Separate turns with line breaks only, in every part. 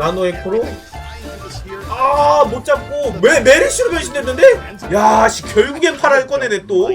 나노 에코로 못 잡고 메리시로 변신됐는데? 야씨 결국엔 파라를 꺼내네 또.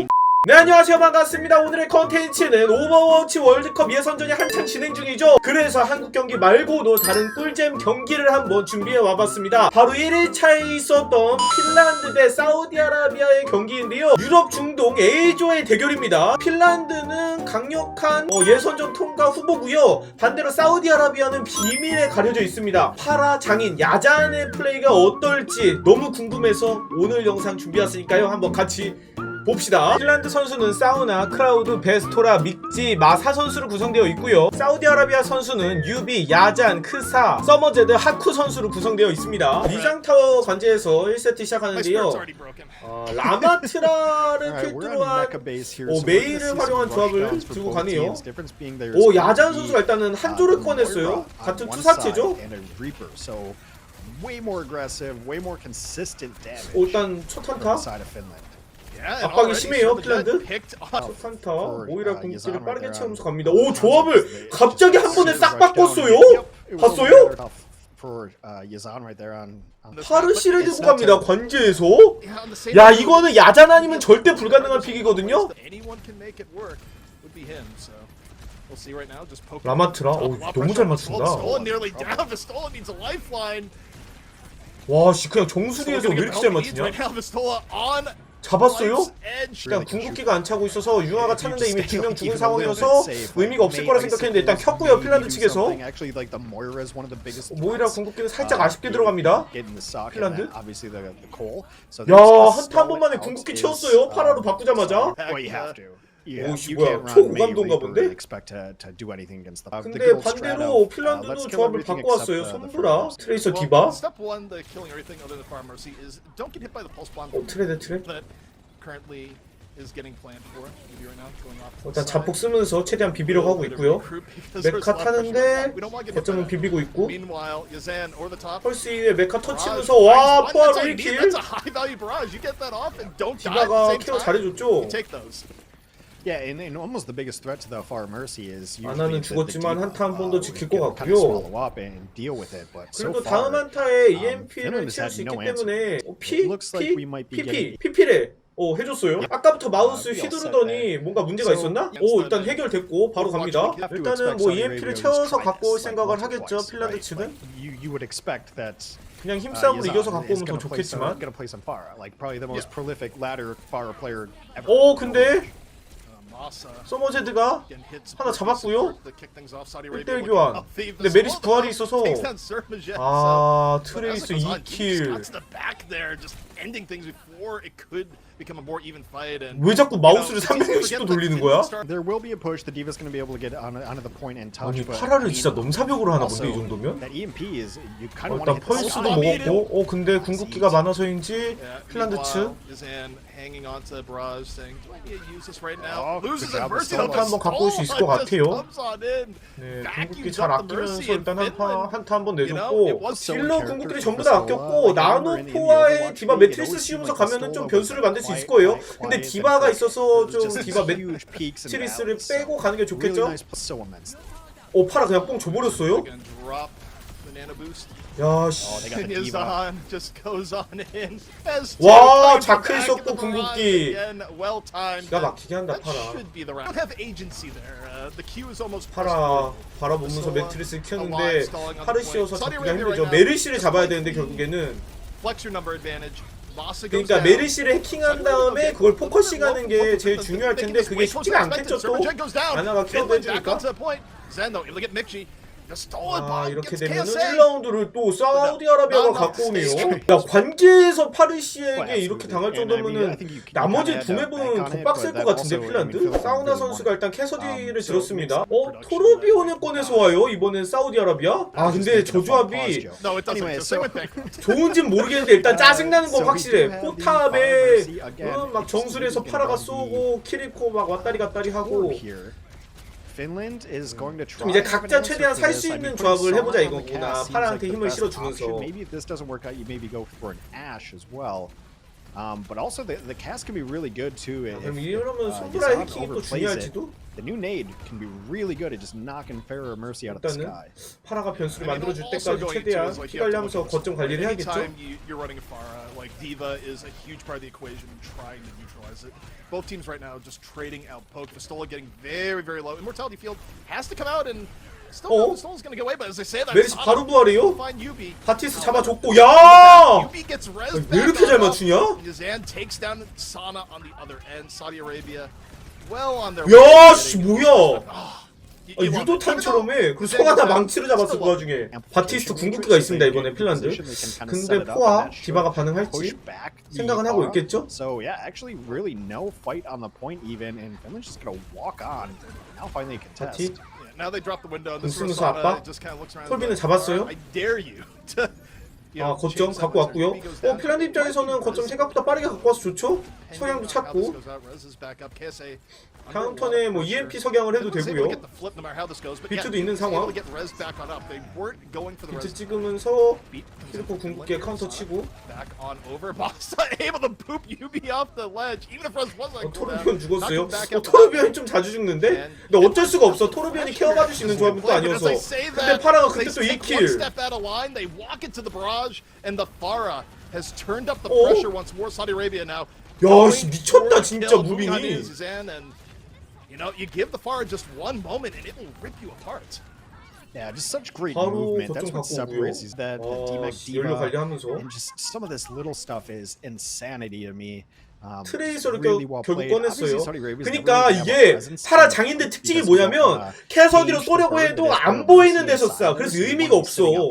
네, 안녕하세요, 반갑습니다. 오늘의 컨텐츠는 오버워치 월드컵 예선전이 한창 진행 중이죠. 그래서 한국 경기 말고도 다른 꿀잼 경기를 한번 준비해 와봤습니다. 바로 1일차에 있었던 핀란드 대 사우디아라비아의 경기인데요, 유럽 중동 A조의 대결입니다. 핀란드는 강력한 예선전 통과 후보고요, 반대로 사우디아라비아는 비밀에 가려져 있습니다. 파라 장인 야잔의 플레이가 어떨지 너무 궁금해서 오늘 영상 준비했으니까요, 한번 같이 봅시다. 핀란드 선수는 사우나, 크라우드, 베스토라, 믹지, 마사 선수로 구성되어 있고요. 사우디아라비아 선수는 유비, 야잔, 크사, 서머제드, 하쿠 선수로 구성되어 있습니다. 리장타워 관제에서 1세트 시작하는데요. 라마트라를 필두로 한 메이를 활용한 조합을 들고 가네요. 야잔 선수가 일단은 한조를 꺼냈어요. 같은 투사체죠. 일단 첫 한타 압박이 심해요, 핀란드. 첫 한타 오히려 공격기를 빠르게 채우면서 갑니다. 오, 조합을 갑자기 한 번에 싹 바꿨어요? 봤어요? 파르시를 들고 갑니다, 관제에서. 야, 이거는 야잔 아니면 절대 불가능한 픽이거든요. 라마트라? 너무 잘 맞춘다. 와, 씨, 그냥 정수리에서 왜 이렇게 잘 맞추냐? 잡았어요? 일단 궁극기가 안 차고 있어서 융화가 차는데 이미 2명 죽은 상황이어서 의미가 없을 거라 생각했는데 일단 켰고요, 핀란드 측에서. 모이라 궁극기는 살짝 아쉽게 들어갑니다, 핀란드. 야, 한타 한 번만에 궁극기 채웠어요, 파라로 바꾸자마자. 오씨, 뭐야, 초고감도인가 본데? 근데 반대로 핀란드도 조합을 바꿔왔어요. 손브라, 트레이서 디바. 트레. 일단 자폭 쓰면서 최대한 비비려고 하고 있고요. 메카 타는데 거점은 비비고 있고. 펄스 이후에 메카 터치면서 와, 포화 롤킬. 디바가 케어 잘해줬죠. 아나는 죽었지만 한타 한 번 더 지킬 것 같고요. 그리고 다음 한타에 EMP를 채울 수 있기 때문에 PP래 해줬어요. 아까부터 마우스 휘두르더니 뭔가 문제가 있었나? 일단 해결됐고 바로 갑니다. 일단은 뭐 EMP를 채워서 갖고 올 생각을 하겠죠, 핀란드 측은. 그냥 힘싸움으로 이겨서 갖고 오면 더 좋겠지만. 근데 서머제드가 하나 잡았고요. 1대1 교환. 근데 메리시 부활이 있어서 트레이스 2킬. 왜 자꾸 마우스를 360도 돌리는 거야? 아니, 파라를 진짜 넘사벽으로 하나 본데, 이 정도면? 일단 펄스도 먹었고, 근데 궁극기가 많아서인지 핀란드 측 한타 한번 갖고 올 수 있을 것 같아요. 네, 궁극기 잘 아끼면서 일단 한타 한번 내줬고, 딜러 궁극기를 전부 다 아꼈고, 나노포와의 디바 매트리스 씌우면서 가면은 좀 변수를 만들 수 있을 거예요. 근데 디바가 있어서 좀 디바 매트리스를 빼고 가는 게 좋겠죠? 파라 그냥 뽕 줘버렸어요? 야, 씨. 와, 자클 썼고 궁극기. 기가 막히게 한다, 파라. 바라보면서 매트리스를 켰는데 파르시여서 잡기가 힘들죠. 메르시를 잡아야 되는데 결국에는. 그러니까 메르시를 해킹한 다음에 그걸 포커싱하는 게 제일 중요할 텐데 그게 쉽지가 않겠죠. 또 아나가 켜도 해주니까. 이렇게 되면은 1라운드를 또 사우디아라비아가 갖고 오네요. 야, 관계에서 파르시에게 이렇게 당할 정도면은 나머지 두 맵은 더 빡셀 것 같은데, 핀란드? 사우나 선수가 일단 캐서디를 들었습니다. 토르비온을 꺼내서 와요, 이번엔 사우디아라비아? 근데 저 조합이 좋은진 모르겠는데 일단 짜증나는 건 확실해. 포탑에 막 정수리에서 파라가 쏘고 키리코 막 왔다리 갔다리 하고. 좀 이제 각자 최대한 살 수 있는 조합을 해보자 이거구나. 파라한테 힘을 실어주면서. 그럼 이러면 손브라의 해킹이 또 중요할지도?
the new nade can be really good at just knocking Pharah or Mercy out of the sky.
파라가 변수를 만들어줄 때까지 최대한 피관리하면서 거점 관리를 해야겠죠.
You're running a Pharah, like D.Va is a huge part of the equation in trying to neutralize it. Both teams right now just trading out poke. Vistola getting very, very low. Immortality Field has to come out and still Vistola's gonna get away, but as I say that,
메리시 바로 부활해요. 바티스 잡아줬고, 야! 왜 이렇게 잘 맞추냐?
Zan takes down Sana on the other end. Saudi Arabia well on their
야, 씨 뭐야? 유도탄처럼 해. 그리고 송하나 망치로 잡았어 그 와중에. 바티스트 궁극기가 있습니다 이번에 핀란드. 근데 포와 디바가 반응할지 생각은 하고 있겠죠?
So yeah, actually really no fight on the point even, and Finland's just gonna walk on. Now finally contest.
Now they drop the window. This
공수무수 아빠. 톨비는 잡았어요.
I dare you to.
아 거점 갖고 왔고요. 핀란드 입장에서는 거점 생각보다 빠르게 갖고 와서 좋죠. 석양도 찾고 다음 턴에 뭐 EMP 석양을 해도 되고요. 비트도 있는 상황. 비트 찍으면서 킬코 궁극기에 카운터 치고. 토르비언 죽었어요. 토르비언이 좀 자주 죽는데? 근데 어쩔 수가 없어. 토르비언이 케어받을 수 있는 조합은 또 아니어서. 근데 파라가 그때 또 2킬.
And the Pharah has turned up the pressure once more. Saudi Arabia now.
야, 씨 미쳤다 진짜 무빙이.
And you know, you give the Pharah just one moment and it will rip you apart.
Yeah, just such great movement. That's what separates these. That D-Mac D.Va and just some of this little stuff is insanity to me.
트레이서를 결국 꺼냈어요. 그러니까 이게 파라 장인들 특징이 뭐냐면 캐서디로 쏘려고 해도 안 보이는 데서 쏴. 그래서 의미가 없어.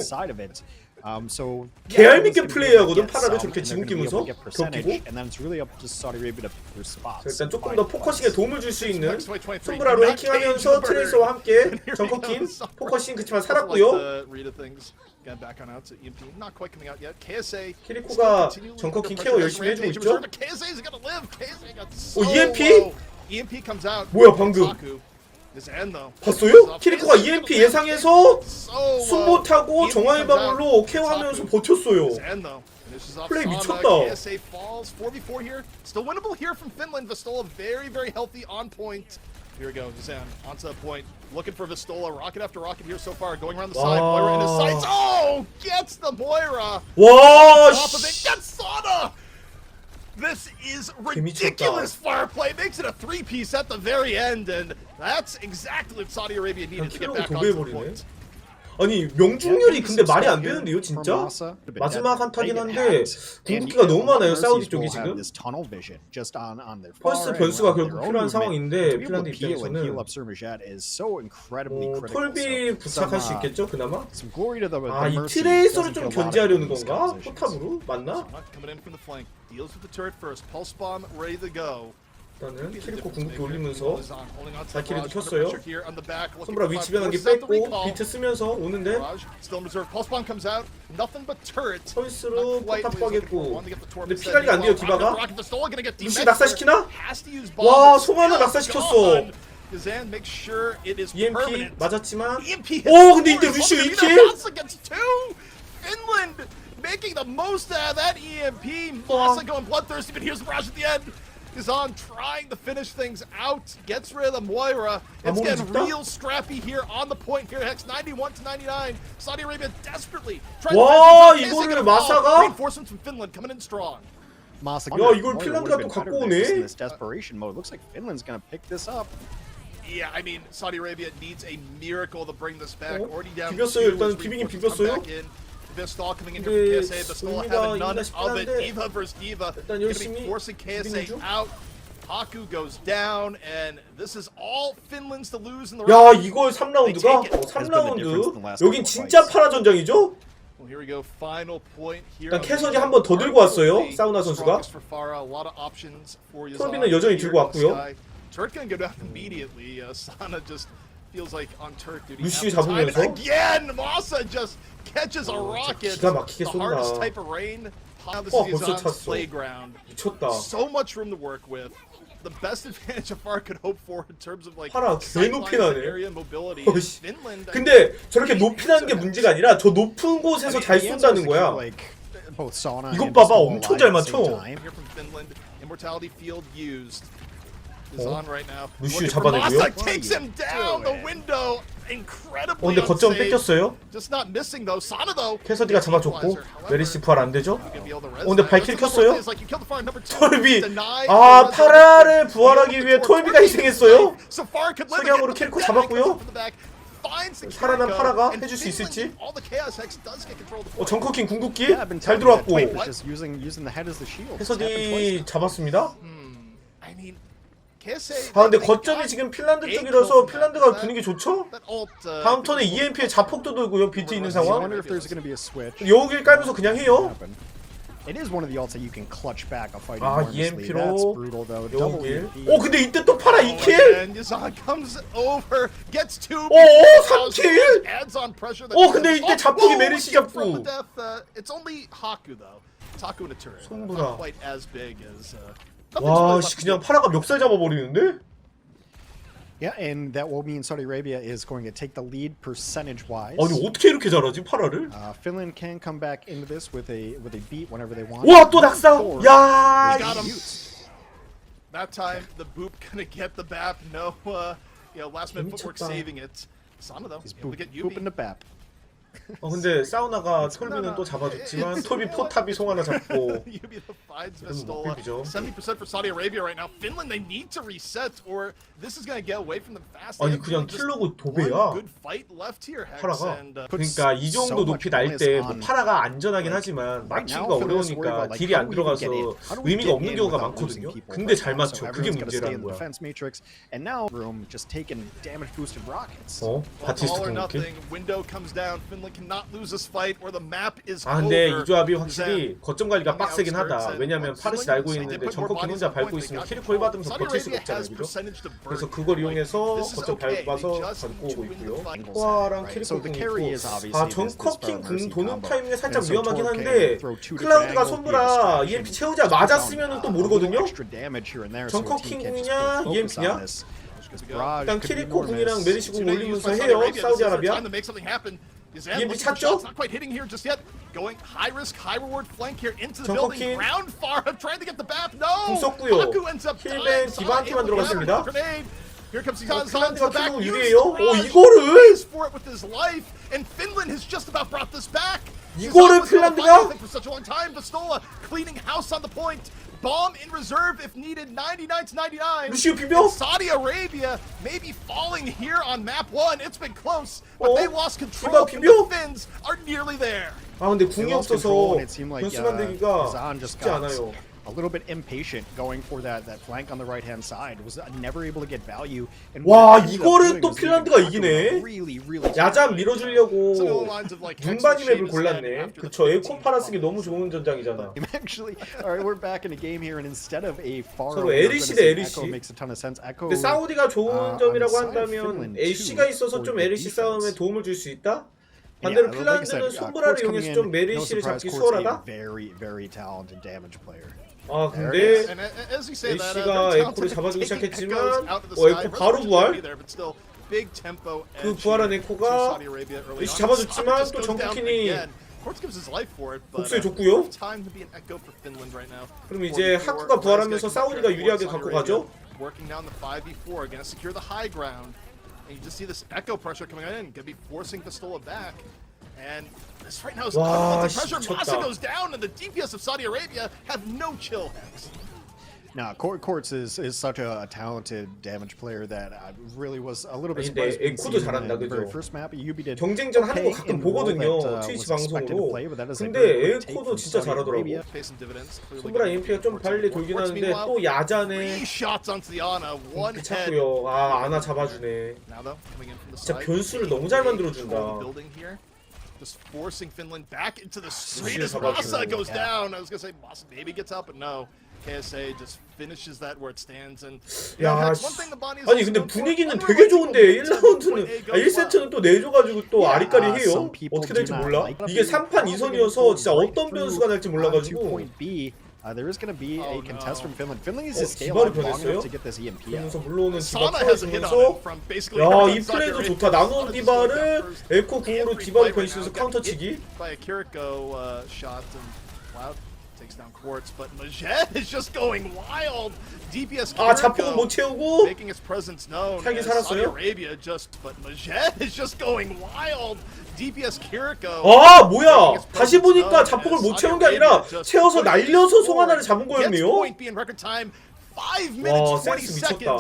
개알밉게 플레이하거든. 파라를 저렇게 지금 끼면서 겹기고. 일단 조금 더 포커싱에 도움을 줄 수 있는 손브라로 해킹하면서 트레이서와 함께 정커킹 포커싱 그치만 살았고요. 키리코가 정커킹 케어 열심히 해주고 있죠. 오 EMP? 뭐야 방금 봤어요? 키리코가 EMP 예상해서 숨 못하고 정화의 방울로 케어하면서 버텼어요. 플레이 미쳤다.
Here we go, Zan onto the point, looking for Vistola, rocket after rocket here so far, going around the side, Moira in his sights, oh, gets the Moira,
와,
top of it, gets Sana! This is ridiculous fire play, makes it a three-piece at the very end, and that's exactly what Saudi Arabia needed to get back onto the point.
아니 명중률이 근데 말이 안 되는데요 진짜? 마지막 한타긴 한데 궁극기가 너무 많아요 사우디 쪽이 지금. 펄스 변수가 결국 필요한 상황인데 핀란드 입장에서는 톨비 부착할 수 있겠죠 그나마? 아 이 트레이서를 좀 견제하려는 건가? 포탑으로? 맞나? 일단은 키리코 궁극기 올리면서 4킬에도 켰어요. 손브라 위치 변환기 뺐고 비트 쓰면서 오는데 펄스로 포탑 빠겠고 근데 피관리가 안 돼요 디바가. 루시 낙사시키나? 와 송하나 낙사시켰어. EMP 맞았지만 오 근데 이때 루시 2킬?
Making the most out of that EMP. Massa going bloodthirsty, but here's the barrage at the end. Is on trying to finish things out, gets rid of the Moira. It's getting real scrappy here on the point here. Hex 91 to 99. Saudi Arabia desperately trying to
이거를 마사가
reinforcements from Finland coming in strong.
야 이걸 핀란드가 또 갖고 오네.
Looks like Finland's gonna pick this up.
Yeah, I mean Saudi Arabia needs a miracle to bring this back. Already down.
비볐어요. 일단 비비긴 비볐어요.
Vistol coming in here for KSA. Vistol having none of it. D.Va versus D.Va. Gonna be forcing KSA out. Haku goes down, and this is all Finland's to lose in the
야
round.
이걸 3라운드가? 3라운드? 여긴 진짜 파라 전장이죠?
Well, here we go. Final point here.
일단 캐서디 한 번 더 들고 왔어요. 사우나 선수가. 톨비는 여전히 들고 왔고요.
Turret can go down immediately. Sana just feels like on Turret duty.
루시 잡으면서
again, Massa just catches a rocket.
기가 막히게
The
쏜다.
hardest type of rain. This is
벌써
on
찼어.
playground.
미쳤다.
So much room to work with. The best advantage Afar could hope for in terms of like
파라 개 높이 나네.
area mobility. Finland.
근데 저렇게 높이 나는 게 문제가 아니라 저 높은 곳에서 잘 쏜다는 거야. 이것 봐봐 엄청 잘 맞춰.
Immortality field used. is on right now.
루시우
Looking for
잡아내고요.
Masa, takes him down the window. Incredibly
근데 거점
unsafe.
뺏겼어요.
Just not missing though. Sana though.
캐서디가 잡아줬고 메리시 부활 안 되죠? 근데 발키리 켰어요? 톨비 아 파라를 부활하기 위해 톨비가 희생했어요? 석양으로 키리코 잡았고요. 살아난 파라가 해줄 수 있을지? 정커킹 궁극기 잘 들어왔고 캐서디 잡았습니다. 아 근데 거점이 지금 핀란드 쪽이라서 핀란드가 분위기 좋죠? 다음 턴에 EMP에 자폭도 돌고요. 비트 있는 상황. 여우길 깔면서 그냥 해요. 아 EMP로 여우길. 오 근데 이때 또 파라 2킬? 오 3킬? 오 근데 이때 자폭이 메르시 잡고. 손브라. 와씨 그냥 파라가 멱살 잡아버리는데?
Yeah, and that will mean Saudi Arabia is going to take the lead percentage-wise.
아니 어떻게 이렇게 잘하지 파라를?
Finland can come back into this with a beat whenever they want.
와 또 낙사! 야!
That time the boop gonna get the BAP. No, last minute footwork saving it. Sana though, able to get
booping the BAP.
근데 사우나가 톨비는 또 잡아줬지만 톨비 포탑이 송 하나 잡고 못 비비죠.
70% for Saudi Arabia right now. Finland they need to reset or this is going to get away from them fast.
아니 그냥 킬러고 도배야 파라가. 그러니까 이 정도 높이 날 때 뭐 파라가 안전하긴 하지만 맞추기가 어려우니까 딜이 안 들어가서 의미가 없는 경우가 많거든요. 근데 잘 맞춰. 그게 문제라는 거야. 바티스트 궁극기. 아 근데 이 조합이 확실히 거점 관리가 빡세긴 하다. 왜냐면 파르시 알고 있는데 정커킹 혼자 밟고 있으면 키리코 힐받으면서 버틸 수가 없잖아요. 그죠? 그래서 그걸 이용해서 거점 밟아서 밟고 오고 있고요. 코아랑 키리코 궁 있고 아 정커킹 궁 도는 타이밍에 살짝 위험하긴 한데 클라우드가 손브라 EMP 채우자 맞았으면 또 모르거든요? 정커킹 궁이냐 EMP냐? 일단 키리코 궁이랑 메리시 궁 올리면서 해요. 사우디아라비아 EMP 찼죠? 정커킹 궁 썼고요. 힐벤 디바한테만 들어갔습니다. 핀란드가 킬로 유리해요? 오 이거를! 이거를 핀란드가?
Bomb in reserve if needed, 99-99.
루시우 비벼?
Saudi Arabia may be falling here on map 1. It's been close, but they lost control. And the Finns are nearly there.
아 근데 궁이 없어서 변수 만들기가 쉽지 않아요.
A little bit impatient going for that flank on the right hand side was never able to get value.
와 이거를 또 핀란드가 이기네. 야잠 밀어주려고 눈바지 맵을 골랐네. 그쵸 에코 파라 쓰기 너무 좋은 전장이잖아. 서로 LEC 대 LEC. 근데 사우디가 좋은 점이라고 한다면 LC가 있어서 좀 LEC 싸움에 도움을 줄 수 있다? 반대로 핀란드는 손브라를 이용해서 좀 메리시를 잡기 수월하다? 아 근데 LC가 에코를 잡아주기 시작했지만 에코 바로 부활? 그 부활한 에코가 LC 잡아줬지만 또 정크킨이 복수해줬고요. 그럼 이제 하쿠가 부활하면서 사우디가 유리하게 갖고 가죠?
And you just see this echo pressure coming in, gonna be forcing Pistola back. And this right now is
와,
under pressure.
미쳤다.
Masa goes down, and the DPS of Saudi Arabia have no chill hex.
Now, Quartz is such a talented damage player that really was a little bit surprised when
에코도 잘한다,
the very
그죠?
first map.
경쟁전 하는 거 가끔 보거든요, 트위치 방송으로. 근데 에코도 진짜 잘하더라고. 손브라 EMP가 좀 빨리 돌긴 하는데 또 야잔에 EMP 찾고요. 아 아나 잡아주네. 진짜 변수를 너무 잘 만들어준다.
Just forcing Finland back into the street as Masa goes down. I was gonna say Masa maybe gets up, but no. KSA just finishes that where it stands. And
야, 아니 근데 분위기는 되게 좋은데 1라운드는 1세트는 또 내줘가지고 또 아리까리 해요. 어떻게 될지 몰라. 이게 3판 2선이어서 진짜 어떤 변수가 날지 몰라가지고.
There is going to be a contest from Finland. Finland is scale
디바를
long enough
변했어요?
to get this EMP.
그러면서 물러오는 디바 풀어주면서 야 이 플레이도 좋다. 나노 디바를 에코 궁으로 디바를 변신해서 카운터치기.
Takes down Quartz, but Majet is just going wild. DPS
아 자폭은 못 채우고
making its presence known.
살긴
Saudi
살았어요.
Arabia just, but Majet is just going wild. DPS Kiriko.
아 뭐야 다시 보니까 자폭을 못 채운 게 아니라 채워서 날려서 송하나를 잡은 거였네요. 와 센스 미쳤다.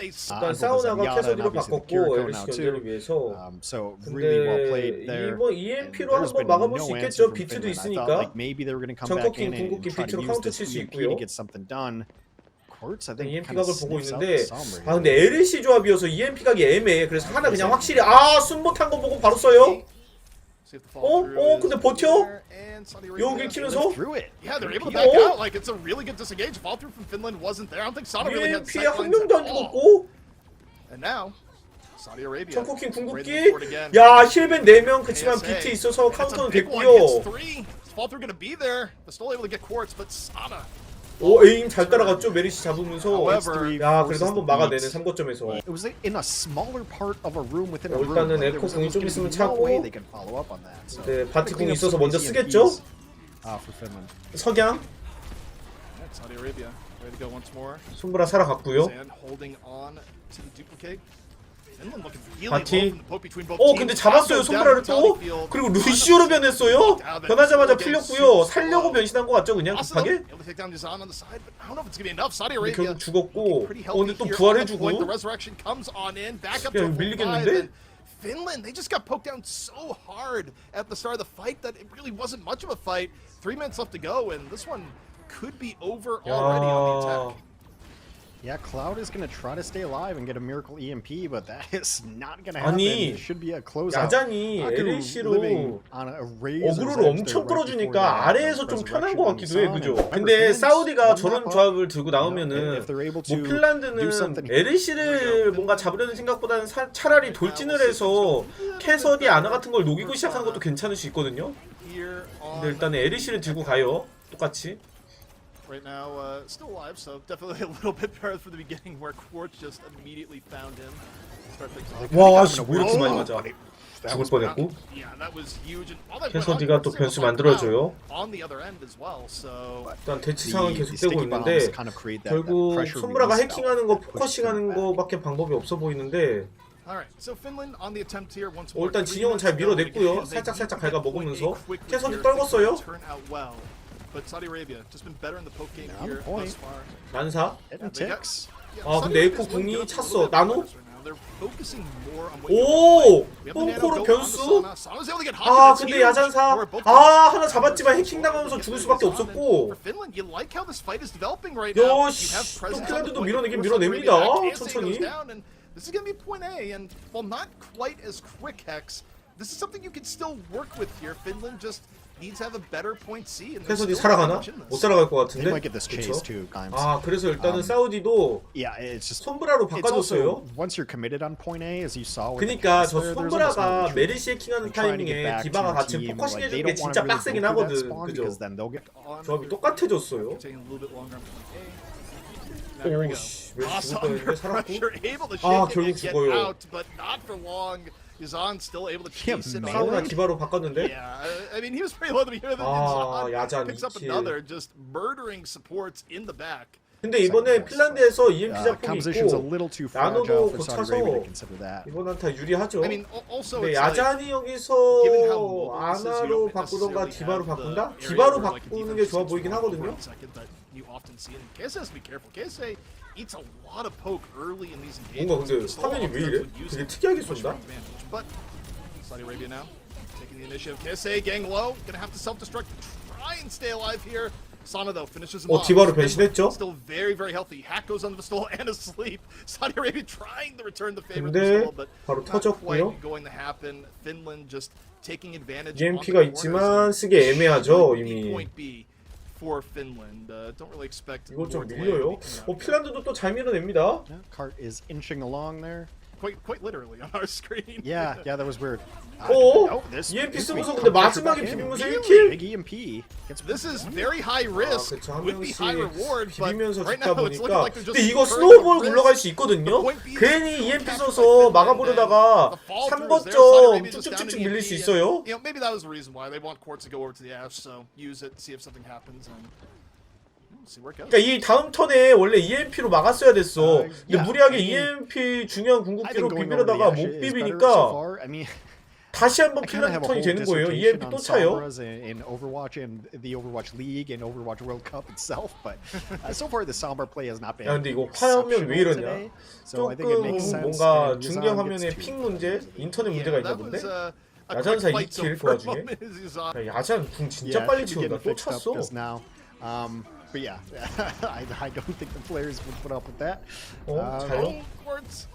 일단 사우나가 캐서디로 바꿨고 LC 견제를 위해서. 근데 이번 EMP로 한번 막아볼 수 있겠죠. 비트도 있으니까. 전커킹 궁극기 비트로 카운터 칠 수 있고요. EMP 각을 보고 있는데 아 근데 LC 조합이어서 EMP 각이 애매해. 그래서 하나 그냥 확실히 숨 못한 거 보고 바로 써요. 근데 버텨? 여기 키면서 EMP에 한 명도 안 죽었고 청코킹 궁극기 야 힐벤 4명 그치만 비트 있어서 카운터는 됐고요. 오 에임 잘 따라갔죠 메리시 잡으면서. 야 그래도 한번 막아내는 3거점에서. 일단은 에코 궁이 좀 있으면 차고 네 바티 궁이 있어서 먼저 쓰겠죠. 석양 손브라 살아갔고요. 바티 근데 잡았어요 손브라를 또. 그리고 루시오로 변했어요. 변하자마자 풀렸고요. 살려고 변신한 것 같죠 그냥 급하게. 근데 결국 죽었고 근데 또 부활해주고. 야 이거 밀리겠는데?
Finland, they just got poked down so hard at the start of the fight that it really wasn't much of a fight. 3 minutes left to go, and this one could be over already on the attack.
Yeah, Cloud is going to try to stay alive and get a miracle EMP, but that is not going to happen.
아니,
It should be a closeout.
야잔이 LC로 어그로를 엄청 끌어주니까 아래에서 좀 편한 것 같기도 해, 그죠? 근데 사우디가 저런 조합을 들고 나오면은 뭐 핀란드는 LC를 뭔가 잡으려는 생각보다는 차라리 돌진을 해서 캐서디 아나 같은 걸 녹이고 시작하는 것도 괜찮을 수 있거든요. 근데 일단은 LC를 들고 가요, 똑같이.
Right now, still alive, so definitely a little bit better for the beginning where Quartz just immediately found him.
와, 씨, 뭐 이렇게 많이 맞아. 죽을 뻔했고. 캐서디가 또 변수 만들어줘요. 일단 대치상은 계속되고 있는데 결국 손브라가 해킹하는 거, 포커싱하는 거밖에 방법이 없어 보이는데 일단 진영은 잘 밀어냈고요. 살짝 갉아먹으면서 캐서디 떨궜어요.
But Saudi Arabia just been better in the poke game here thus far.
난사.
아
근데 에코 궁이 찼어. 나노? 오! 뽕코로 변수? 근데 야잔사. 하나 잡았지만 해킹 당하면서 죽을 수밖에 없었고. 요씨, 또 핀란드도 밀어내긴 밀어냅니다. 천천히.
This is gonna be point A, and while not quite as quick, Hex, this is something you can still work with here. Finland just needs to have a better point C.
캐서디 살아가나? 못 살아갈 것 같은데.
그쵸?
그래서 일단은 사우디도 손브라로 바꿔줬어요. 그니까 저 손브라가 메리시 해킹하는 타이밍에 디바가 같이 포커싱 해주는 게 진짜 빡세긴 하거든. 그죠? 조합이 똑같아졌어요. 오씨 왜 죽을 뻔했는데 살았고. 결국 죽어요.
Yazan still able to chase it.
사우나 디바로 바꿨는데.
Yeah, I mean he was pretty low to begin with.
야잔
picks up another, just murdering supports in the back.
근데 이번에 핀란드에서 EMP 작품이 있고 나노도 고차서 이번 한타 유리하죠. 근데 야잔이 여기서 아나로 바꾸던가 디바로 바꾼다? 디바로 바꾸는 게 좋아 보이긴 하거든요. 뭔가 근데 화면이 왜 이래? 되게 특이하게 쏜다?
Saudi Arabia now taking the initiative. KSA gang low, gonna have to self-destruct, try and stay alive here. Sana though finishes him off.
디바로 변신했죠?
Still very healthy. Hack goes on the pistol and asleep. Saudi Arabia trying to return the favor
근데
pistol, but
바로
not
터졌고요.
quite going to happen. Finland just taking advantage.
EMP가 있지만 쓰기 애매하죠 이미.
For Finland, don't really expect.
이거 좀 밀려요. 핀란드도 또 잘 밀어냅니다.
Cart is inching along there.
quite literally on our screen.
Yeah, that was weird.
오! EMP 쓰고서 근데 마지막에 비비면서 1킬?
Big EMP.
This is very high risk
그쵸, 한
with the high
명씩
reward, but
비비면서
right
죽다
now it's looking
보니까
like they're just
근데 이거
incurring
스노우볼
risk.
굴러갈 수 있거든요? 괜히 EMP 써서 막아보려다가 3거점 쭉쭉쭉 밀릴 수 있어요.
You know, maybe that was the reason why they want Quartz to go over to the Ash, so use it, see if something happens, and see where it goes.
그러니까 이 다음 턴에 원래 EMP로 막았어야 됐어. 근데
yeah,
무리하게
I mean,
EMP 중요한
I think
궁극기로
going over the
비비려다가
Ashe
못
is better so
비비니까
far. I mean,
다시 한번
I kind of
필요한
have a
턴이
whole
되는 거예요.
dissertation
EMP
on
또 차요.
Sombras in Overwatch and the Overwatch League and Overwatch World Cup itself, but so far the Sombra play has not been
야 근데 이거 화면 왜 이러냐?
today. So I think it
조금
makes sense.
뭔가
and
중계
Yazan
화면에
gets two.
핑 문제, 인터넷 문제가 있나
that
본데?
was a
야잔사
quick fight
2킬 그
for a
와중에?
moment as he's on.
야, 야잔 궁 진짜
Yeah,
빨리
it should be
치운다.
getting
또
fixed up
찼어.
just now. But yeah, I don't think the players would put up with that.
자요?
Quartz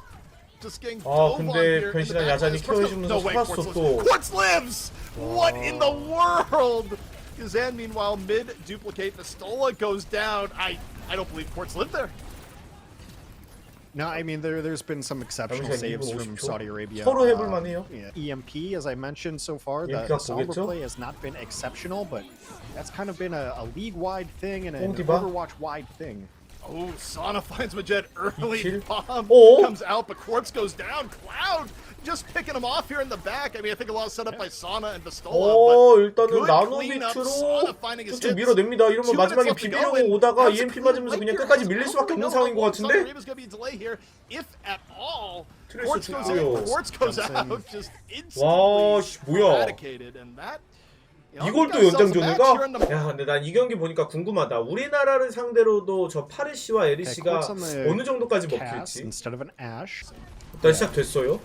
just getting
아,
dove on
근데
here in the
변신한
back
야잔이
lines. Quartz
케어해주면서
no way,
살았어,
Quartz
또.
lives. Quartz lives! What in the world? Yazan, meanwhile, mid-duplicate. Pistola goes down. I don't believe Quartz lived there.
No, I mean there's been some exceptional
잠시만,
saves
2분
from
50초?
Saudi Arabia.
서로 해볼 만해요.
Yeah. EMP, as I mentioned so far, the
EMP가
Sombra
보겠죠?
play has not been exceptional, but that's kind of been a league-wide thing and an
디바?
Overwatch-wide thing.
Oh, Sana finds Majed early.
kill?
Bomb
Oh.
comes out, but Quartz goes down. Cloud just picking him off here in the back. I mean, I think a lot set up by Sana and Pistola.
일단은
good
나노
cleanup.
비트로
Sana finding his
쭉쭉
hits.
밀어냅니다. 이러면
2
마지막에
minutes left to go,
비비려고
and
오다가
that's a
EMP
clean
맞으면서
right
그냥
here.
끝까지 밀릴 수밖에 없는 상황인 것
Saudi
같은데?
Arabia's gonna be delay here, if at all.
트레이서
Quartz goes
죽고요.
in, Quartz goes
Jumps
out,
in.
just
와,
instantly
씨, 뭐야.
eradicated, and that. You know,
이걸 또
got ourselves a match
연장전인가?
here in the-
야 근데 난 이 경기 보니까 궁금하다. 우리나라를 상대로도 저 파르시와 에리시가
Quartz on the
어느 정도까지
cast
먹힐지
instead of an Ash.
일단 시작됐어요.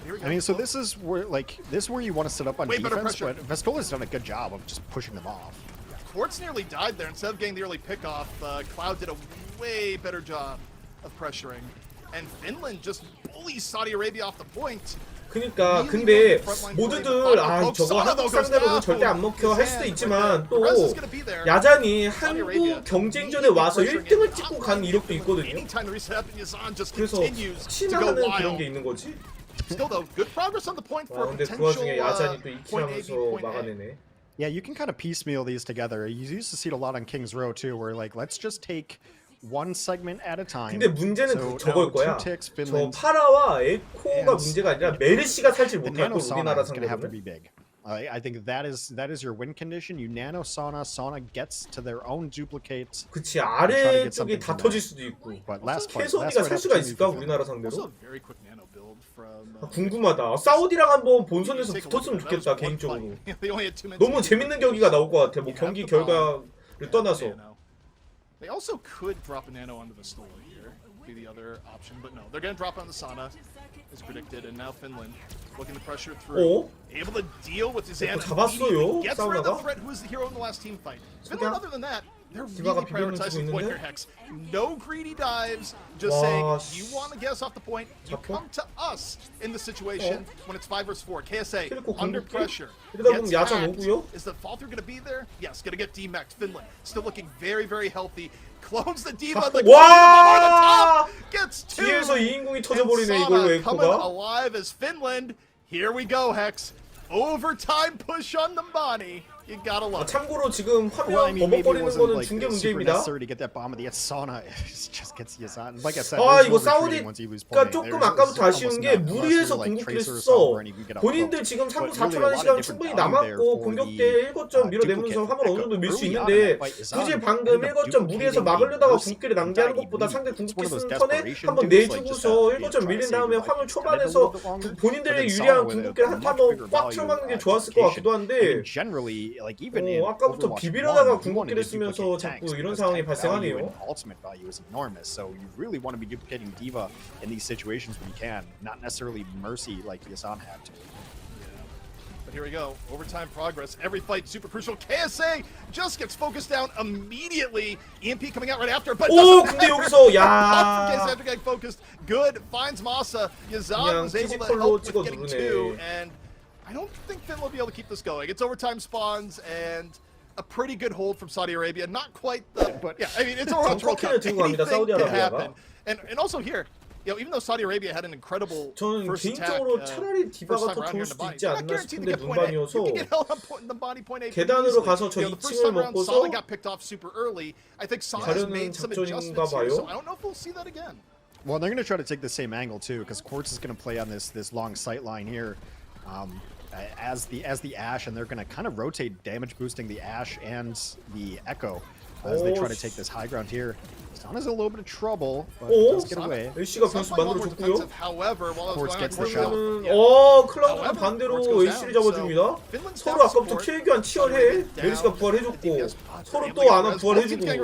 Here we go.
I mean, so this is where you want to set up on
Way better
defense,
pressure.
but Vestola's done a good job of just pushing them off.
Quartz nearly died there. Instead of getting the early pickoff, Cloud did a way better job of pressuring. And Finland just bullies Saudi Arabia off the point.
그니까 근데 모두들 아 저거 한국 상대로는 절대 안 먹혀 할 수도 있지만 또 야잔이 한국 경쟁전에 와서 1등을 찍고 간 이력도 있거든요. 그래서 치나하는 그런 게 있는 거지.
Still though, good progress on the point
와
for
근데 그
potential
와중에 야잔이 또
point A,
이킬하면서
point A.
막아내네.
Yeah, you can kind of piecemeal these together. You used to see it a lot on King's Row too, where like let's just take one segment at a time.
근데 문제는
So,
저걸
now
거야.
two ticks,
저
Finland.
파라와 에코가 문제가 아니라 메르시가 살질
The
못할
nano
거
sauna
우리나라
is going to have to
상대로는.
be big. I think that is your win condition. You nano sauna, sauna gets to their own duplicates.
그치 아래쪽이 다 터질 수도 있고.
But last part,
캐서디가 살 수가 있을까
opportunity for
우리나라
Also
상대로?
a very quick nano build from.
궁금하다. 사우디랑 한번 본선에서 붙었으면 좋겠다 개인적으로.
They only had 2 minutes.
너무 재밌는 경기가 나올 것 같아. 뭐 경기 결과를 떠나서.
They also could drop a nano onto the Stola here. Be the other option, but no. They're gonna drop on the Sana, as predicted, and now Finland looking to pressure through. Able to deal with his hand.
잡았어요,
Gets rid of the
사우나가.
threat. Who was the hero in the last team fight?
저기야.
Finland, other than that, they're
디바가
really
비벼는
prioritizing
치고
point here,
있는데?
Hex. No greedy dives. Just
와,
saying,
씨.
you want to get us off the point, you
잡혀?
come to us in the situation when it's 5 versus 4. KSA
키리코
under
궁극기?
pressure.
이러다 보면
Gets
야자
hacked.
오고요.
Is the Falter going to be there? Yes, going to get D-Max. Finland still looking very, very healthy. Clones the Diva. The
와!
gets two.
뒤에서 2인공이
And
터져버리네 이걸로
Sana coming
에코가.
alive as Finland. Here we go, Hex. Overtime push on the Bonnie. You gotta love it.
참고로 지금
Well, I
화면
mean, maybe it
버벅거리는
wasn't
거는
like
중계
super
문제입니다.
necessary to get that bomb at the end. Sauna just gets Yazan. Like I said,
아
there's
이거
no retreating once you lose
사우디가
point.
조금
There's
아까부터
almost
아쉬운 게
none, unless
무리해서
you're like
궁극기를
Tracer or
써.
Sombra and you can get up
본인들
close.
지금 3분
But
4초
really a
하는
lot
시간
of
충분히
different value there
남았고
for
공격
the,
때 1거점 밀어내면서
duplicate.
화물 어느 정도 밀 수
Early on in
있는데
that fight, Yazan
굳이 방금
ended up
1거점 무리해서
duplicating
막으려다가
Mercy
궁극기를 낭비하는
entirely
것보다
weak.
상대
It's
궁극기
one of those
쓰는 턴에
desperation
한번
dudes, like
내주고서
just that
1거점
trying to
밀린
save
다음에
your
화물
life a
초반에서
little bit longer.
본인들의
But then
유리한
Sauna with
궁극기를
a
한번
much bigger
꽉
value,
틀어막는 게 좋았을 것 같기도
I
한데
mean, generally, like even in
아까부터
Overwatch
비비려다가
1, you wanted
궁극기를
to
쓰면서
duplicate
자꾸
tanks
이런
because
상황이
tank value
발생하네요.
and ultimate value is enormous. So you really want to be duplicating Diva in these situations when you can, not necessarily Mercy like Yazan had to.
But here we go. Overtime progress. Every fight super crucial. KSA just gets focused down immediately. EMP coming out right after. But
오 근데 여기서
KSA
야
after getting focused. Good. Finds Masa. Yazan was able to
피지컬로
help
찍어
with getting
누르네.
two. And I don't think Finland will be able to keep this going. It's overtime spawns and a pretty good hold from Saudi Arabia. Not quite the, but yeah, I mean, it's Overwatch World Cup.
정확히는 들고 갑니다,
Anything can
사우디아라비아가.
happen. And also here, you know, even though Saudi Arabia had an incredible
저는
first attack,
개인적으로 차라리
first
디바가
time
더
around
좋을
here in the
수도
body,
있지
they're not
않나
guaranteed to
싶은데
get point A.
눈반이어서
You can get held on the body point A pretty
계단으로
easily.
가서 저
You know, the first
2층을
time around,
먹고서
Sana got picked off super early. I think Sana's
가려는
made some
작전인가
adjustments here, so
봐요.
I don't know if we'll see that again.
Well, they're going to try to take the same angle too, because Quartz is going to play on this long sight line here, as the Ashe, and they're going to kind of rotate, damage boosting the Ashe and the Echo as they try to take this high ground here. Sana's in a little bit of trouble, but does get away.
애쉬가 변수 만들어줬고요.
However, while
Quartz gets the
그러면은
shot.
클라우드는 반대로 애쉬를 잡아줍니다. 서로 아까부터 킬 교환 치열해. 메리시가 부활해줬고 서로 또 아나 부활해주고. 야,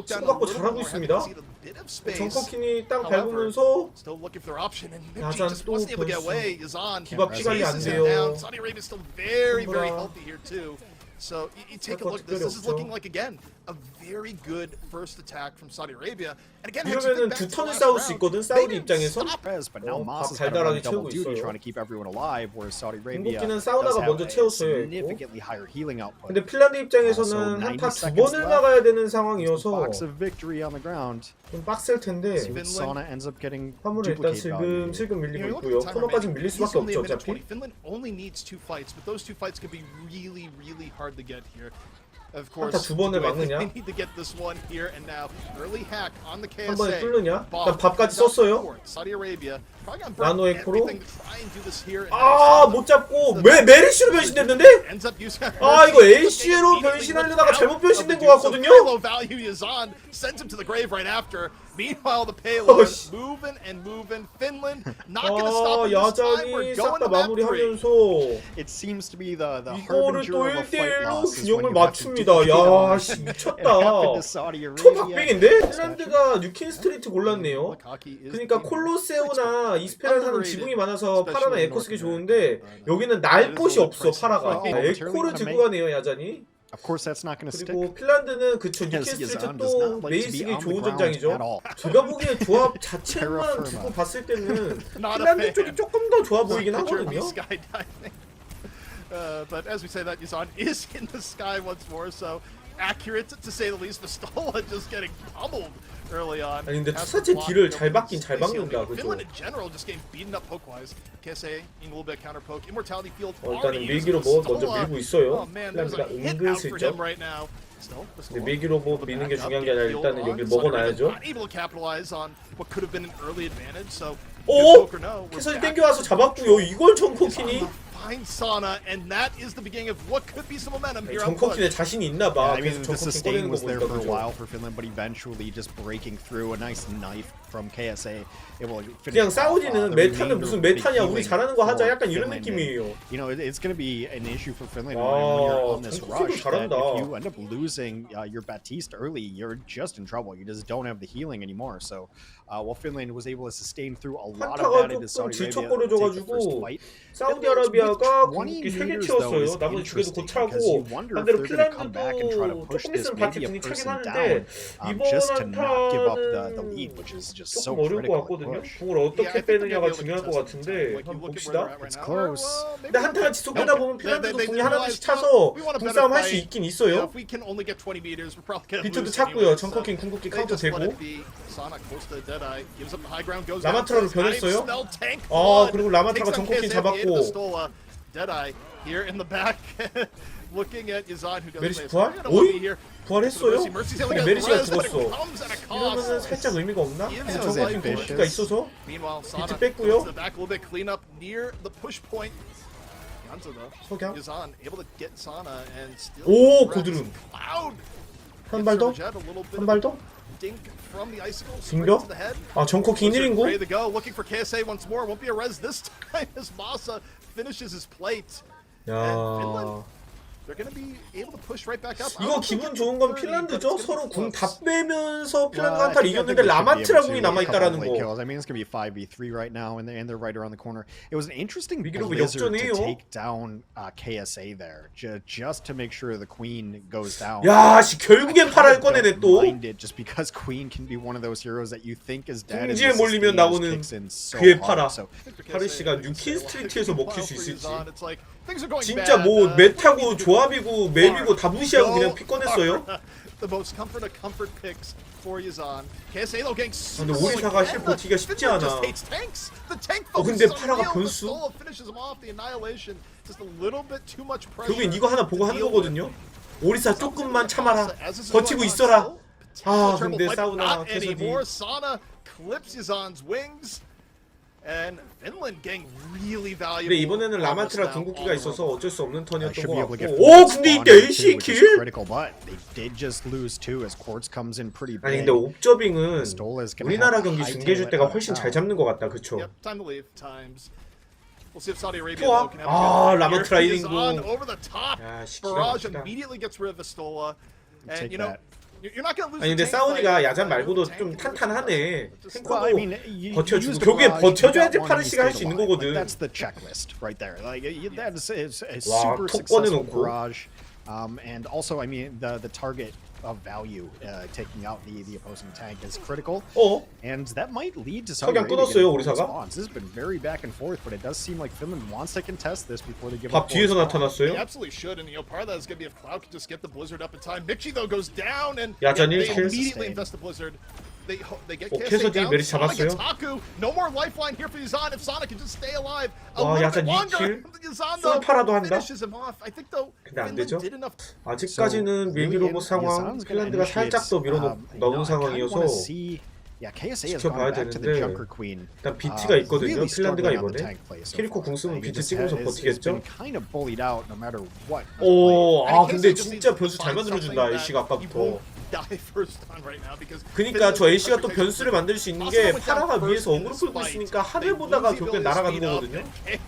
치고 받고 잘하고 있습니다. 정커킨이 딱 밟으면서 야잔 또 변수. 디바 피 관리 안 돼요.
So you take a look at this. This is looking like again a very good first attack from Saudi Arabia. And again,
이러면은 두 턴을 싸울 수 있거든. 사우디 입장에서.
But now Moss is
밥
kind of
달달하게
running double
채우고
duty,
있어요.
trying to keep everyone alive, whereas Saudi Arabia
궁극기는
does
사우나가
have
먼저
a
채웠어요.
significantly higher healing output.
근데 핀란드 입장에서는 한타 두 번을 막아야 되는 상황이어서
Box of victory on the ground.
좀 빡셀 텐데
Sana ends up getting
화물을 일단
duplicate value.
슬금 밀리고 있고요. 코너까지 밀릴 수밖에 없죠 어차피.
Finland only needs 2 fights, but those 2 fights can be really, really hard to get here. Of course,
두 번을 막느냐?
they need to get this one here and now. Early hack on the KSA.
한 번에 뚫느냐? 일단 밥까지 썼어요.
Saudi Arabia.
나노 에코로.
못
잡고 왜 메리시로 변신됐는데? 이거 AC로 변신하려다가 잘못 변신된 것 같거든요.
Meanwhile, the payload moving and moving. Finland not going to stop this time. We're
야잔이
going
싹 다
to map 3.
마무리하면서
It seems to be the
이거를
harbinger
또
of a fight
1대1로
loss is
균형을
when you have to
맞춥니다.
duplicate
야,
on
씨
what
미쳤다.
happened to Saudi Arabia.
초박빙인데? 핀란드가 뉴킨 스트리트 골랐네요. 그러니까 콜로세오나 이스페란사는 지붕이 많아서 파라나 에코 쓰기 좋은데 여기는 날 곳이 없어 파라가. 에코를 들고 가네요 야잔이.
Of course, that's not going to stick.
그리고 핀란드는 그쵸 뉴킨 스트리트 또 메이 쓰기 좋은 전장이죠. 제가 보기에 조합 자체만 두고 봤을 때는 핀란드 쪽이 조금 더 좋아 보이긴 하거든요.
But as we say that, Yazan is in the sky once more, so accurate to say the least. Vastola just getting pummeled early on.
아니 근데 투사체 딜을 잘 받긴 잘 박는다 그죠?
Finland in general just getting beaten up poke-wise. KSA in a little bit counter poke. Immortality field.
일단은 밀기로 뭐 먼저 밀고 있어요. 핀란드가 은근슬쩍. 근데 밀기로 뭐 미는 게 중요한 게 아니라 일단은 여기 먹어놔야죠. 캐서디 땡겨와서 잡았고요. 이걸 정코킨이
Find Sana, and that is the beginning of what could be some momentum here.
정코킨에 자신이 있나 봐.
I mean, the sustain was there for a
보니까
while for Finland, but eventually just breaking through a nice knife from KSA.
그냥 사우디는 메타는 무슨 메타냐 우리 잘하는 거 하자 약간 이런 느낌이에요.
You know, it's going to be an issue for Finland when you're on this rush. That
잘한다.
if you end up losing your Baptiste early, you're just in trouble. You just don't have the healing anymore. So, while Finland was able to sustain through a lot of that into Saudi Arabia, take the first fight.
사우디아라비아가 궁극기 3개 채웠어요. 나머지 2개도 곧 차고 반대로 핀란드도 조금 있으면 바티 궁이 차긴 하는데 이번 한타는 조금 어려울 것 같거든요. 궁을 어떻게 빼느냐가 중요할 것 같은데 한번 봅시다. 근데 한타가 지속되다 보면 핀란드도 궁이 하나씩 차서 궁싸움 할 수 있긴 있어요. 비트도 찼고요. 정커킹 궁극기 카운터 되고 라마트라로 변했어요. 그리고 라마트라가 정커킹 잡았고 메리시 부활? 오이? 부활했어요? 근데 메리시가 죽었어. 이러면은 살짝 의미가 없나? 정커킹 궁극기가 있어서 비트 뺐고요. 석양? 오! 고드름! 한 발 더? 한 발 더? 빙벽? 정코킹 1인구? 야... 이거 기분 좋은 건 핀란드죠? 서로 궁 다 빼면서 핀란드가 한타를 이겼는데 라마트라 궁이 남아있다라는 거.
I mean, it's going to be 5v3 right now, and they're right around the corner. It was an interesting
Blizzard
to take down KSA there, just to make sure the Queen goes down.
야, 씨, 결국엔 파라를 꺼내네 또.
Just because Queen can be one of those heroes that you think is dead.
궁지에 몰리면 나오는 그의 파라. 파르시가 뉴킨 스트리트에서 먹힐 수 있을지. 진짜 뭐 메타고 조합이고 맵이고 다 무시하고 그냥 픽 꺼냈어요.
The most comfort of comfort picks for Yazan. KSA though getting
근데 오리사가 실 버티기가 쉽지 않아. 근데 파라가 변수? 결국엔 이거 하나 보고 하는 거거든요. 오리사 조금만 참아라. 버티고 있어라. 아 근데 사우나 캐서디. 근데 이번에는 라마트라 궁극기가 있어서 어쩔 수 없는 턴이었던 것 같고. 오 근데 이때 AC 킬? 아니 근데 옵저빙은 우리나라 경기 중계해줄 때가 훨씬 잘 잡는 것 같다. 그쵸? 포화? 아 라마트라 1인공. 야 시키가 막히다. 아니 근데 사우디가 야잔 말고도 좀 탄탄하네. 탱커도 버텨주고 결국엔 버텨줘야지 파르시가 할 수 있는 거거든. 와, 톡 꺼내놓고.
And also, I mean, the target of value taking out the opposing tank is critical. And that might lead to some response. This has been very back and forth, but it does seem like Finland wants to contest this before they give up.
밥 뒤에서 나타났어요.
They absolutely should, and part of that is going to be if Cloud can just get the Blizzard up in time. Mixi though goes down, and they immediately invest the Blizzard. They get KSA down. Haku, no more lifeline here for Yazan. If Sonic can just stay alive a little bit longer, Yazan though finishes him off. I think though Finland did enough.
아직까지는 밀기 로봇 상황, 핀란드가 살짝 더 밀어넣은 상황이어서 지켜봐야 되는데 일단 비트가 있거든요. 핀란드가 이번에 키리코 궁 쓰면 비트 찍으면서 버티겠죠? 오, 아 근데 진짜 변수 잘 만들어준다 애쉬가 아까부터. 그니까 저 애쉬가 또 변수를 만들 수 있는 게 파라가 위에서 어그로 끌고 있으니까 하늘 보다가 결국엔 날아가는 거거든요.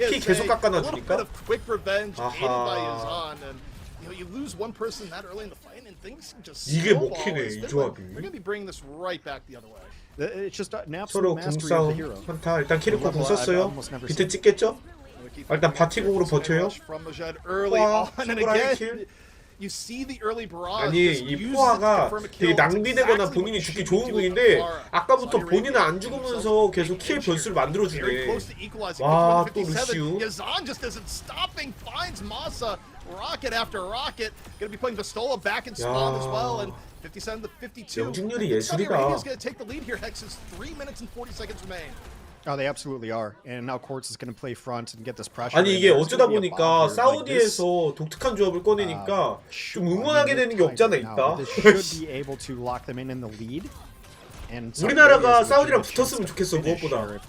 키 계속 깎아놔주니까. 아하. 이게 먹히네 이 조합이. 서로 궁싸움 한타. 일단 키리코 궁 썼어요. 비트 찍겠죠? 일단 바티공으로 버텨요. 와, 스프라이 킬. 아니 이 포화가 되게 낭비되거나 본인이 죽기 좋은 궁인데 아까부터 본인은 안 죽으면서 계속 킬 변수를 만들어주네. 와 또 루시우. 영중률이 예술이다.
Oh, they absolutely are. And now Quartz is going to play front and get this pressure.
아니 이게 어쩌다 보니까 사우디에서 독특한 조합을 꺼내니까 좀 응원하게 되는 게 없잖아 있다. 우리나라가 사우디랑 붙었으면 좋겠어 무엇보다.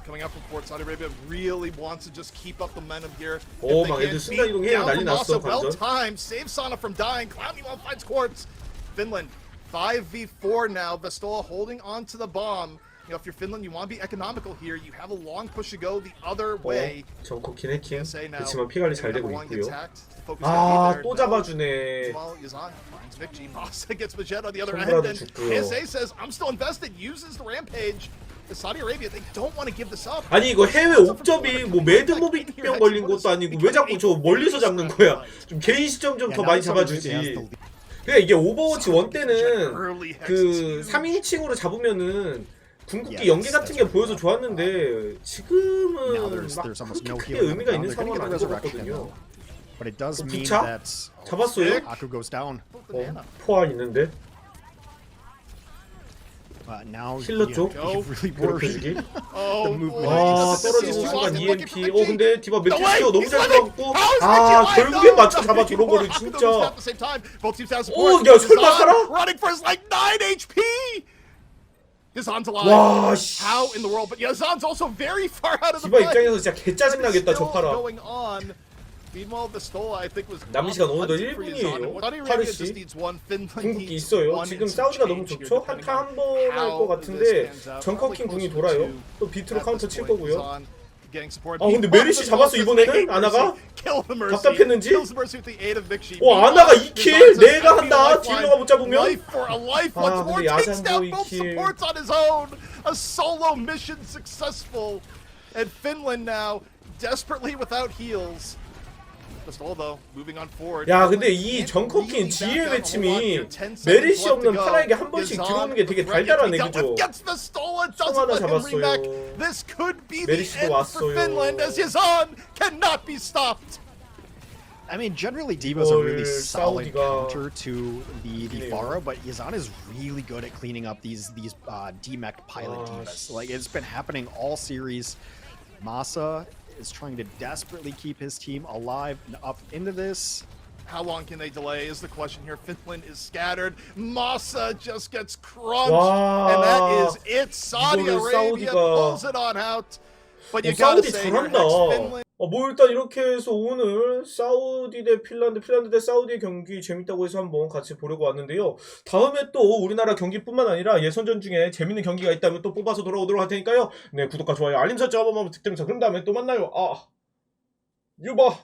Coming up from Port Saudi Arabia really wants to just keep up the momentum here.
오, 막 애들 순간 이동해요. 난리 났어
well
완전.
timed, save Sana from dying. Cloud meanwhile finds Quartz. Finland 5v4 now. Vestola holding on to the bomb. You know, if you're Finland, you want to be economical here. You have a long push to go the other way.
정코킨 해킹. 그렇지만 피 관리 잘 되고 있고요. 아, 또 잡아주네.
gets Vegeta on the other end, and KSA says, "I'm still invested." Uses the rampage. Saudi Arabia, they don't want to give this up.
아니 이거 해외 옵저비 뭐 매드모비병 걸린 것도 아니고 왜 자꾸 저 멀리서 잡는 거야? 좀 개인 시점 좀 더 많이 잡아주지. 그러니까 이게 오버워치 1 때는 그 3인칭으로 잡으면은 궁극기 연계 같은 게 보여서 좋았는데 지금은 막 그렇게 크게 의미가 있는 상황은 아닌 것 같거든요. 비차? 잡았어요? 포화 있는데? 힐러 쪽? 괴롭혀주기? 와 떨어지는 순간 EMP. 근데 디바 매트리스가 너무 잘 들어갔고 아 결국엔 맞춰 잡아 저런 거를 진짜. 야 설마 살아? 와 씨. 디바 입장에서 진짜 개짜증나겠다 저 파라. 남은 시간 오늘도 1분이에요. 파르시 궁극기 있어요. 지금 사우디가 너무 좋죠? 한타 한 번 할 것 같은데 정커킹 궁이 돌아요. 또 비트로 카운터 칠 거고요. 근데 메리시 잡았어 이번에는? 아나가? 답답했는지? 아나가 2킬? 내가 한다? 딜러가 못 잡으면? 근데 야잔도 2킬.
A solo mission successful, and Finland now desperately without heals.
야 근데 이 정커킨 GL 매침이 메리시 없는 파라에게 한 번씩 들어오는 게 되게 달달하네 그죠? 총 하나 잡았어요. 메리시도 왔어요.
I mean, generally Diva's a really
이걸
solid
사우디가
counter to the
그래요.
Pharah, but Yazan is really good at cleaning up these demech pilot divas. Like, it's been happening all series. Masa is trying to desperately keep his team alive and up into this.
How long can they delay is the question here. Finland is scattered. Masa just gets crunched.
와.
And that is it. Saudi
이거를
Arabia
사우디가-
pulls it on out. But you gotta
사우디
say here,
잘한다.
Hex Finland.
뭐 일단 이렇게 해서 오늘 사우디 대 핀란드, 핀란드 대 사우디의 경기 재밌다고 해서 한번 같이 보려고 왔는데요. 다음에 또 우리나라 경기뿐만 아니라 예선전 중에 재밌는 경기가 있다면 또 뽑아서 돌아오도록 할 테니까요. 네, 구독과 좋아요, 알림 설정 한번만 부탁드립니다. 그럼 다음에 또 만나요. 유바.